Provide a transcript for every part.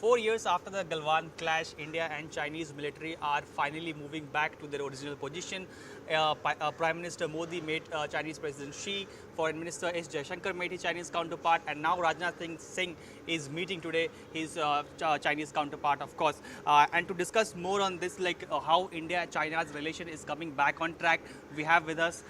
4 years after the Galwan clash, India and Chinese military are finally moving back to their original position. Prime Minister Modi met Chinese President Xi, Foreign Minister S. Jaishankar met his Chinese counterpart, and now Rajnath Singh is meeting today his Chinese counterpart, of course. And to discuss more on this, like how India-China's relation is coming back on track, we have with us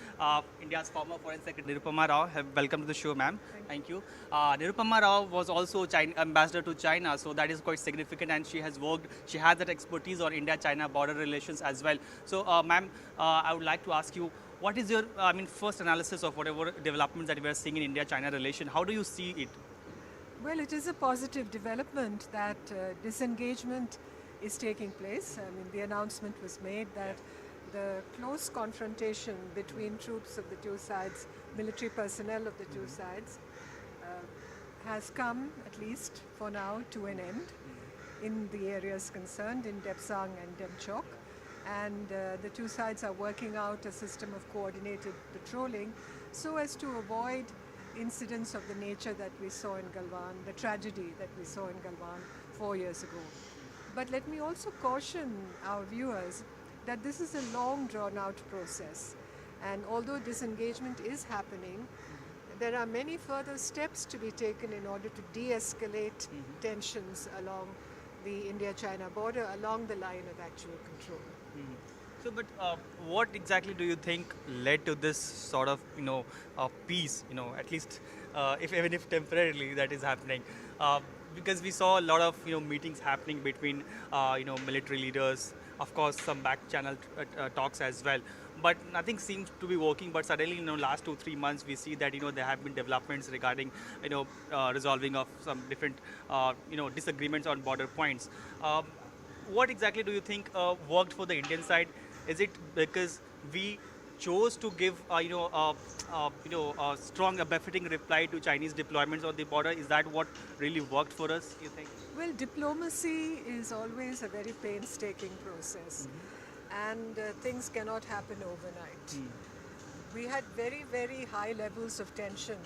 India's former Foreign Secretary Nirupama Rao. Welcome to the show, ma'am. Thank you. Nirupama Rao was also ambassador to China, so that is quite significant, and she has that expertise on India-China border relations as well. So, ma'am, I would like to ask you, what is your, first analysis of whatever developments that we are seeing in India-China relation? How do you see it? Well, it is a positive development that disengagement is taking place. I mean, the announcement was made that the close confrontation between troops of the two sides, military personnel of the two sides, has come, at least for now, to an end in the areas concerned, in Depsang and Demchok. And the two sides are working out a system of coordinated patrolling so as to avoid incidents of the nature that we saw in Galwan, the tragedy that we saw in Galwan 4 years ago. But let me also caution our viewers that this is a long drawn out process. And although disengagement is happening, there are many further steps to be taken in order to de-escalate tensions along the India-China border, along the line of actual control. So, but what exactly do you think led to this sort of, peace, at least even if temporarily that is happening? Because we saw a lot of, meetings happening between, military leaders, of course, some back channel talks as well. But nothing seems to be working. But suddenly, last 2-3 months, we see that, there have been developments regarding, resolving of some different, disagreements on border points. What exactly do you think worked for the Indian side? Is it because we chose to give, a strong, befitting reply to Chinese deployments on the border? Is that what really worked for us, you think? Well, diplomacy is always a very painstaking process, and things cannot happen overnight. We had very, very high levels of tension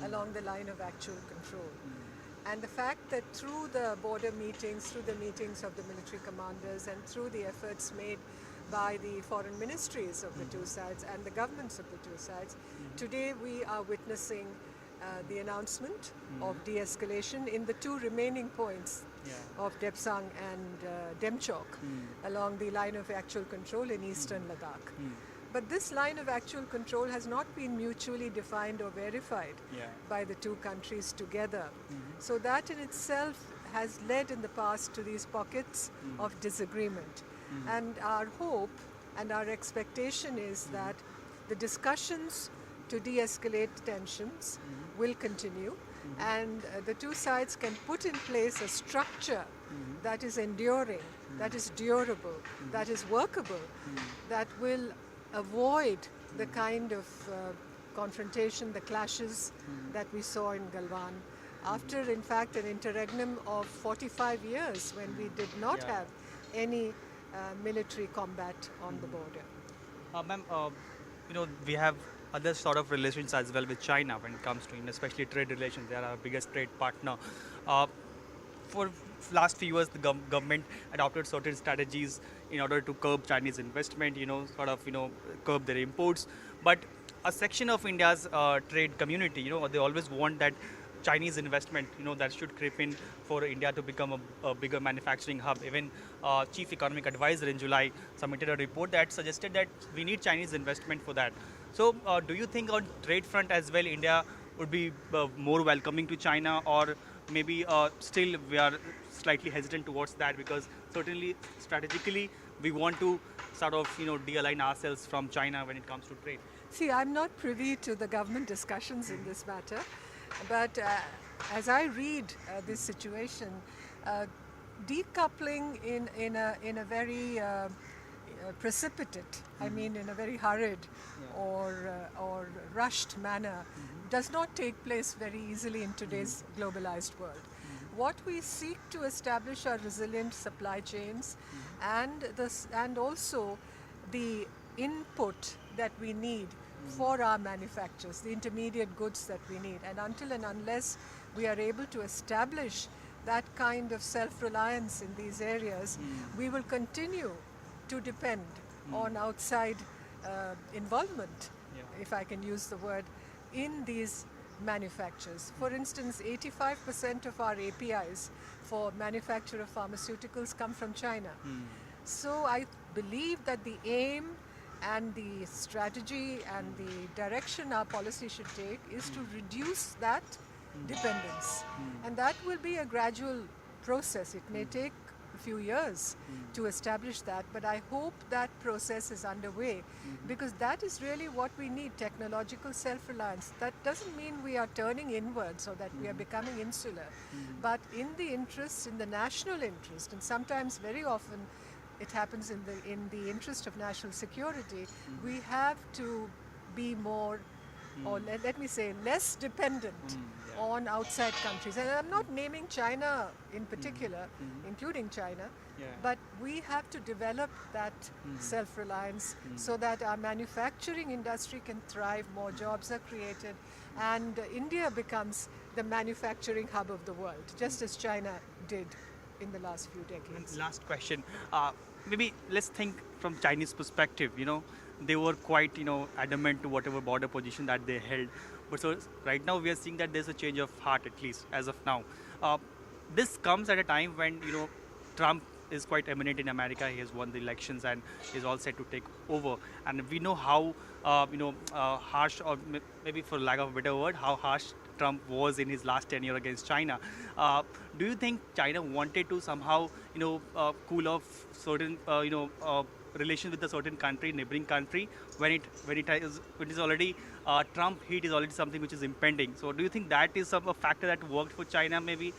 along the line of actual control. And the fact that through the border meetings, through the meetings of the military commanders, and through the efforts made by the foreign ministries of the two sides and the governments of the two sides, today we are witnessing the announcement of de-escalation in the two remaining points of Depsang and Demchok along the line of actual control in eastern Ladakh. But this line of actual control has not been mutually defined or verified by the two countries together. So that in itself has led in the past to these pockets of disagreement. And our hope and our expectation is that the discussions to de-escalate tensions will continue, and the two sides can put in place a structure that is enduring, that is durable, that is workable, that will avoid the kind of confrontation, the clashes that we saw in Galwan after, in fact, an interregnum of 45 years when we did not have any military combat on the border. Ma'am, we have other sort of relations as well with China when it comes to, especially trade relations. They are our biggest trade partner. For last few years, the government adopted certain strategies in order to curb Chinese investment, curb their imports. But a section of India's trade community, they always want that Chinese investment, that should creep in for India to become a bigger manufacturing hub. Even Chief Economic Advisor in July submitted a report that suggested that we need Chinese investment for that. So do you think on trade front as well, India would be more welcoming to China, or maybe still we are slightly hesitant towards that, because certainly strategically we want to sort of, de-align ourselves from China when it comes to trade? See, I'm not privy to the government discussions in this matter. But as I read this situation, decoupling in a very precipitate, in a very hurried or rushed manner, does not take place very easily in today's globalized world. What we seek to establish are resilient supply chains, and also the input that we need for our manufacturers, the intermediate goods that we need. And until and unless we are able to establish that kind of self-reliance in these areas, we will continue to depend on outside involvement, Yeah. if I can use the word, in these manufacturers. For instance, 85% of our APIs for manufacture of pharmaceuticals come from China. So I believe that the aim and the strategy and the direction our policy should take is to reduce that dependence. And that will be a gradual process. It may take a few years to establish that, but I hope that process is underway because that is really what we need, technological self-reliance. That doesn't mean we are turning inwards or that we are becoming insular, but in the interest, in the national interest, and sometimes very often it happens in the interest of national security, we have to be more, or let me say, less dependent on outside countries. And I'm not naming China in particular, including China, but we have to develop that self-reliance so that our manufacturing industry can thrive, more jobs are created, and India becomes the manufacturing hub of the world, just as China did in the last few decades. Last question. Maybe let's think from Chinese perspective. They were quite adamant to whatever border position that they held. But so right now we are seeing that there's a change of heart, at least as of now. This comes at a time when Trump is quite eminent in America. He has won the elections and is all set to take over. And we know how harsh, or maybe for lack of a better word, how harsh Trump was in his last tenure against China. Do you think China wanted to somehow cool off certain relations with a certain country, neighboring country, when it is already Trump heat is already something which is impending? So do you think that is a factor that worked for China, maybe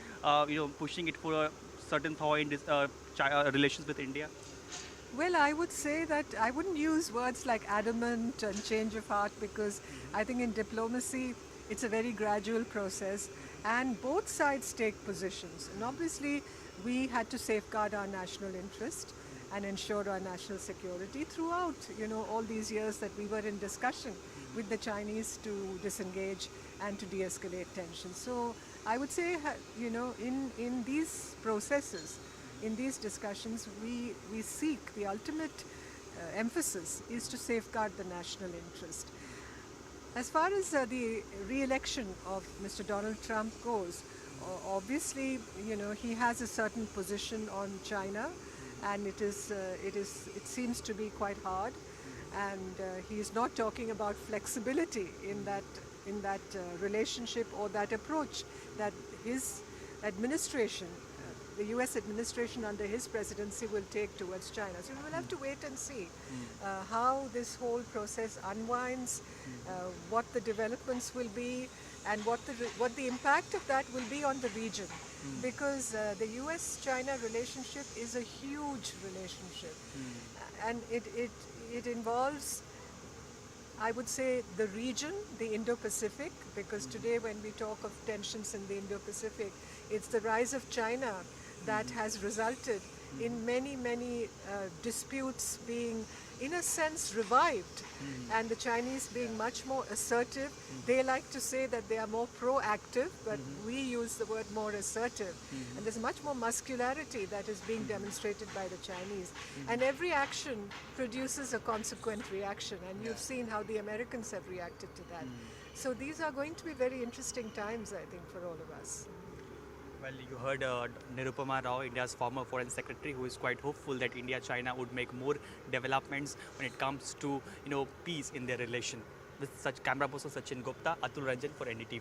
pushing it for a certain thaw in this, relations with India? Well, I would say that I wouldn't use words like adamant and change of heart because I think in diplomacy it's a very gradual process and both sides take positions. And obviously we had to safeguard our national interest and ensure our national security throughout, all these years that we were in discussion with the Chinese to disengage and to de-escalate tensions. So I would say, in these processes, in these discussions, we seek the ultimate emphasis is to safeguard the national interest. As far as the re-election of Mr. Donald Trump goes, obviously, he has a certain position on China, and it seems to be quite hard, and he is not talking about flexibility in that relationship or that approach that his administration, the US administration under his presidency, will take towards China. So we will have to wait and see how this whole process unwinds, what the developments will be, and what the impact of that will be on the region. Because the US-China relationship is a huge relationship, and it involves, I would say, the region, the Indo-Pacific, because today when we talk of tensions in the Indo-Pacific, it's the rise of China that has resulted in many disputes being, in a sense, revived, and the Chinese being much more assertive. They like to say that they are more proactive, but we use the word more assertive. And there's much more muscularity that is being demonstrated by the Chinese. And every action produces a consequent reaction, and you've seen how the Americans have reacted to that. So these are going to be very interesting times, I think, for all of us. Well, you heard Nirupama Rao, India's former foreign secretary, who is quite hopeful that India-China would make more developments when it comes to peace in their relation. With such camera person Sachin Gupta, Atul Ranjan for NDTV.